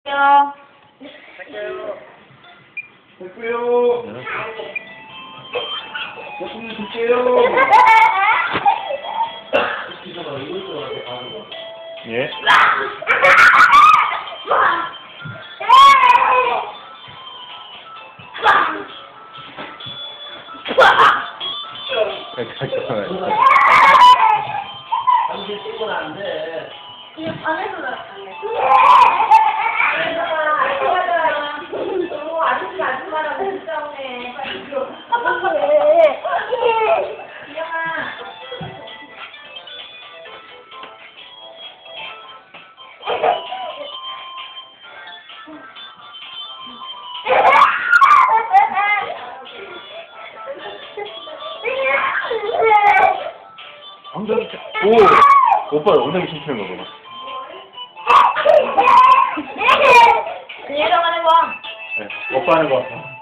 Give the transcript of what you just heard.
갈게요. 됐고요. 조금 줄게요. 예. 당신 찍으면 안 돼. 그냥 방에서 나왔네. 아저씨 아줌마라고 진짜 오네. 이영아. 오! 오빠 엉덩이 춤추는 거 봐봐. 얘랑 하는 거. 네, 오빠 하는 거.